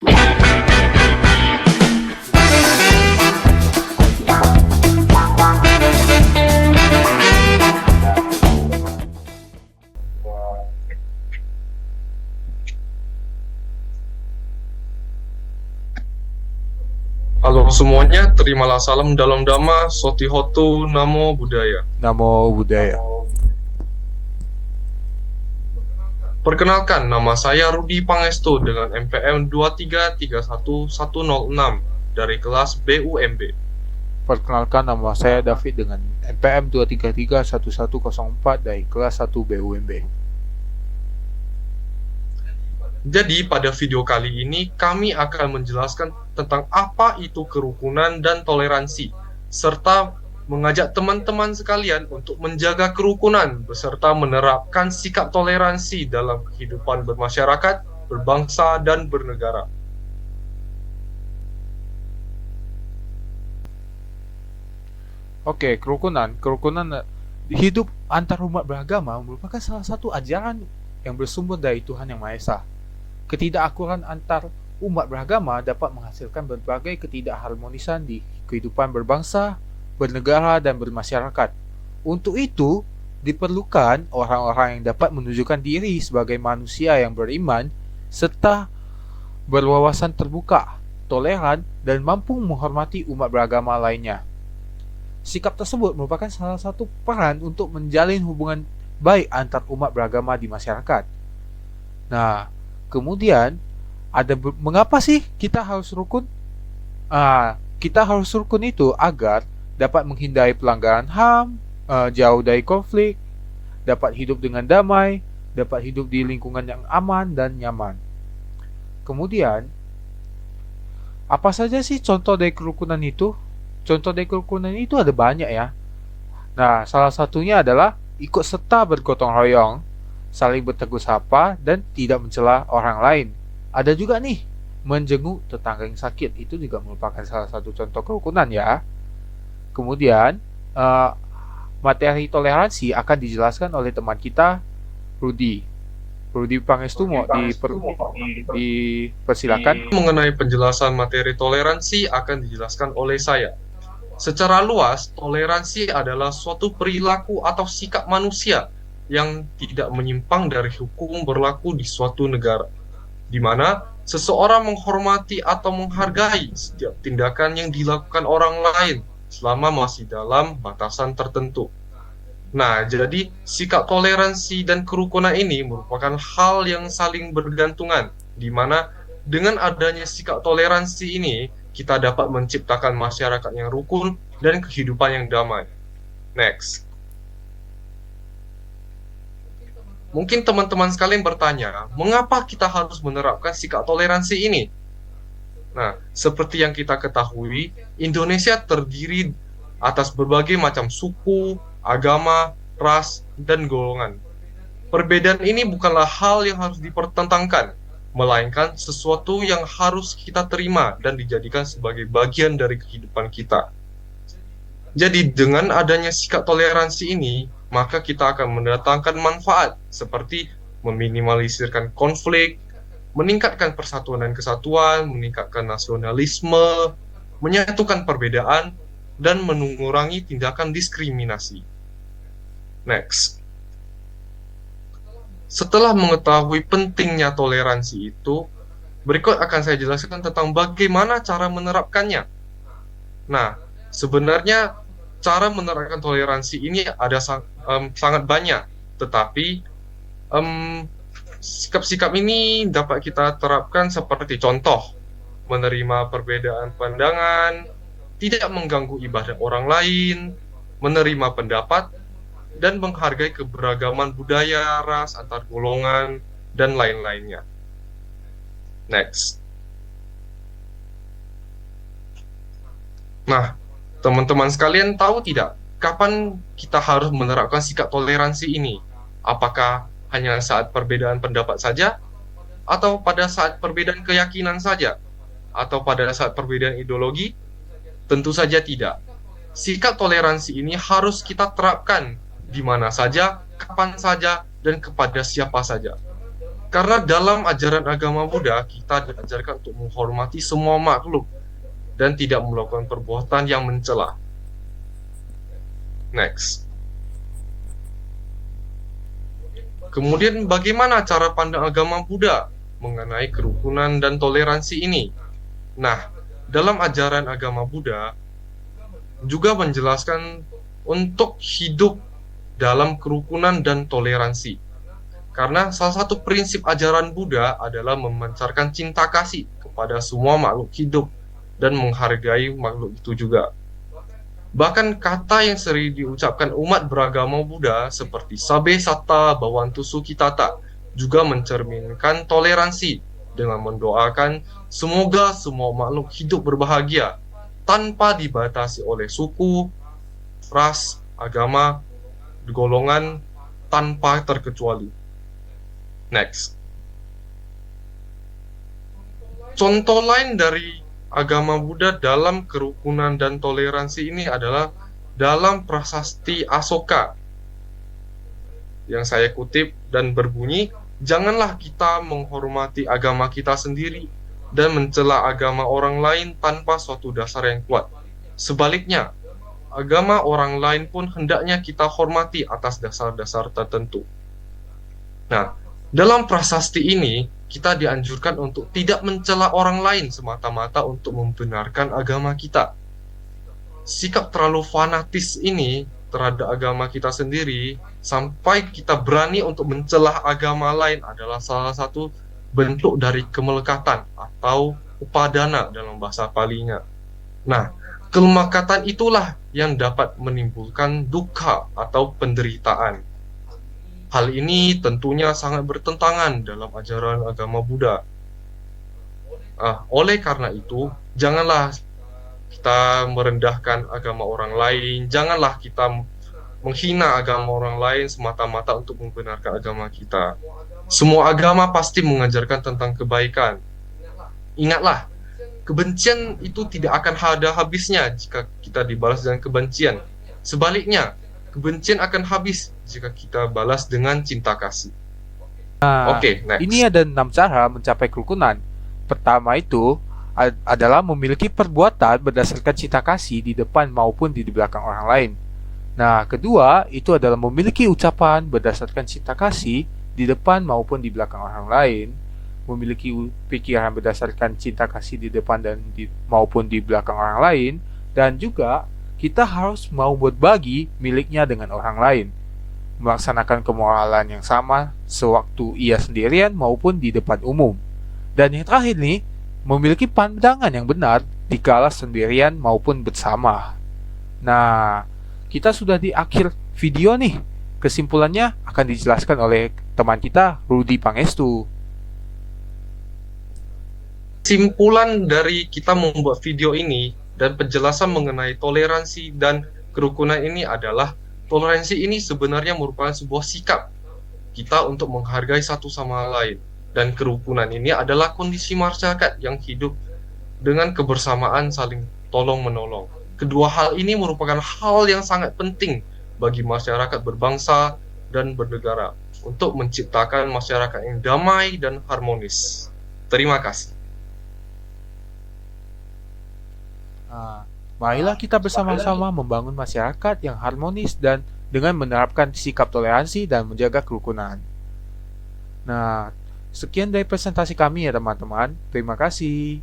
Halo semuanya, terimalah salam dalam Dhamma, Sotihotu, Namo Buddhaya. Namo Buddhaya. Perkenalkan, nama saya Rudi Pangestu dengan MPM 2331106 dari kelas BUMB. Perkenalkan, nama saya David dengan NPM 2331104 dari kelas 1 BUMB. Jadi pada video kali ini kami akan menjelaskan tentang apa itu kerukunan dan toleransi, serta mengajak teman-teman sekalian untuk menjaga kerukunan beserta menerapkan sikap toleransi dalam kehidupan bermasyarakat, berbangsa, dan bernegara. Oke, kerukunan hidup antar umat beragama merupakan salah satu ajaran yang bersumber dari Tuhan Yang Maha Esa. Ketidakakuran antar umat beragama dapat menghasilkan berbagai ketidakharmonisan di kehidupan berbangsa, bernegara, dan bermasyarakat. Untuk itu, diperlukan orang-orang yang dapat menunjukkan diri sebagai manusia yang beriman serta berwawasan terbuka, toleran, dan mampu menghormati umat beragama lainnya. Sikap tersebut merupakan salah satu peran untuk menjalin hubungan baik antar umat beragama di masyarakat. Nah, kemudian mengapa sih kita harus rukun? Kita harus rukun itu agar dapat menghindari pelanggaran HAM, jauh dari konflik, dapat hidup dengan damai, dapat hidup di lingkungan yang aman dan nyaman. Kemudian, apa saja sih contoh dari kerukunan itu? Contoh dari kerukunan itu ada banyak ya. Nah, salah satunya adalah ikut serta bergotong royong, saling bertegur sapa, dan tidak mencela orang lain. Ada juga nih, menjenguk tetangga yang sakit. Itu juga merupakan salah satu contoh kerukunan ya. Kemudian, materi toleransi akan dijelaskan oleh teman kita, Rudi Pangestu. Mau dipersilakan. Mengenai penjelasan materi toleransi akan dijelaskan oleh saya. Secara luas, toleransi adalah suatu perilaku atau sikap manusia yang tidak menyimpang dari hukum berlaku di suatu negara, di mana seseorang menghormati atau menghargai setiap tindakan yang dilakukan orang lain selama masih dalam batasan tertentu. Nah, jadi sikap toleransi dan kerukunan ini merupakan hal yang saling bergantungan, di mana dengan adanya sikap toleransi ini, kita dapat menciptakan masyarakat yang rukun dan kehidupan yang damai. Next. Mungkin teman-teman sekalian bertanya, mengapa kita harus menerapkan sikap toleransi ini? Nah, seperti yang kita ketahui, Indonesia terdiri atas berbagai macam suku, agama, ras, dan golongan. Perbedaan ini bukanlah hal yang harus dipertentangkan, melainkan sesuatu yang harus kita terima dan dijadikan sebagai bagian dari kehidupan kita. Jadi dengan adanya sikap toleransi ini, maka kita akan mendatangkan manfaat seperti meminimalisirkan konflik, meningkatkan persatuan dan kesatuan, meningkatkan nasionalisme, menyatukan perbedaan, dan mengurangi tindakan diskriminasi. Next. Setelah mengetahui pentingnya toleransi itu, berikut akan saya jelaskan tentang bagaimana cara menerapkannya. Nah, sebenarnya cara menerapkan toleransi ini ada sangat banyak, tetapi sikap-sikap ini dapat kita terapkan seperti contoh, menerima perbedaan pandangan, tidak mengganggu ibadah orang lain, menerima pendapat, dan menghargai keberagaman budaya, ras, antar golongan, dan lain-lainnya. Next. Nah, teman-teman sekalian tahu tidak, kapan kita harus menerapkan sikap toleransi ini? Apakah hanya saat perbedaan pendapat saja? Atau pada saat perbedaan keyakinan saja? Atau pada saat perbedaan ideologi? Tentu saja tidak. Sikap toleransi ini harus kita terapkan di mana saja, kapan saja, dan kepada siapa saja. Karena dalam ajaran agama Buddha, kita diajarkan untuk menghormati semua makhluk dan tidak melakukan perbuatan yang mencela. Next. Kemudian bagaimana cara pandang agama Buddha mengenai kerukunan dan toleransi ini? Nah, dalam ajaran agama Buddha juga menjelaskan untuk hidup dalam kerukunan dan toleransi. Karena salah satu prinsip ajaran Buddha adalah memancarkan cinta kasih kepada semua makhluk hidup dan menghargai makhluk itu juga. Bahkan kata yang sering diucapkan umat beragama Buddha seperti Sabe Satta Bhavantu Sukhitata juga mencerminkan toleransi dengan mendoakan semoga semua makhluk hidup berbahagia tanpa dibatasi oleh suku, ras, agama, golongan, tanpa terkecuali. Next. Contoh lain dari agama Buddha dalam kerukunan dan toleransi ini adalah dalam prasasti Asoka yang saya kutip dan berbunyi, janganlah kita menghormati agama kita sendiri dan mencela agama orang lain tanpa suatu dasar yang kuat. Sebaliknya, agama orang lain pun hendaknya kita hormati atas dasar-dasar tertentu. Nah, dalam prasasti ini, kita dianjurkan untuk tidak mencela orang lain semata-mata untuk membenarkan agama kita. Sikap terlalu fanatis ini terhadap agama kita sendiri, sampai kita berani untuk mencela agama lain adalah salah satu bentuk dari kemelekatan atau upadana dalam bahasa Palinya. Nah, kemelekatan itulah yang dapat menimbulkan duka atau penderitaan. Hal ini tentunya sangat bertentangan dalam ajaran agama Buddha. Oleh karena itu, janganlah kita merendahkan agama orang lain, janganlah kita menghina agama orang lain semata-mata untuk membenarkan agama kita. Semua agama pasti mengajarkan tentang kebaikan. Ingatlah, kebencian itu tidak akan ada habisnya jika kita dibalas dengan kebencian. Sebaliknya, kebencian akan habis jika kita balas dengan cinta kasih. Oke, next. Ini ada 6 cara mencapai kerukunan. Pertama itu adalah memiliki perbuatan berdasarkan cinta kasih di depan maupun di belakang orang lain. Nah, kedua itu adalah memiliki ucapan berdasarkan cinta kasih di depan maupun di belakang orang lain. Memiliki pikiran berdasarkan cinta kasih di depan dan maupun di belakang orang lain. Dan juga kita harus mau berbagi miliknya dengan orang lain, melaksanakan kemoralan yang sama sewaktu ia sendirian maupun di depan umum. Dan yang terakhir nih, memiliki pandangan yang benar dikala sendirian maupun bersama. Nah, kita sudah di akhir video nih. Kesimpulannya akan dijelaskan oleh teman kita, Rudy Pangestu. Kesimpulan dari kita membuat video ini dan penjelasan mengenai toleransi dan kerukunan ini adalah toleransi ini sebenarnya merupakan sebuah sikap kita untuk menghargai satu sama lain, dan kerukunan ini adalah kondisi masyarakat yang hidup dengan kebersamaan saling tolong-menolong. Kedua hal ini merupakan hal yang sangat penting bagi masyarakat berbangsa dan bernegara untuk menciptakan masyarakat yang damai dan harmonis. Terima kasih. Marilah kita bersama-sama membangun masyarakat yang harmonis dan dengan menerapkan sikap toleransi dan menjaga kerukunan. Nah, sekian dari presentasi kami ya teman-teman. Terima kasih.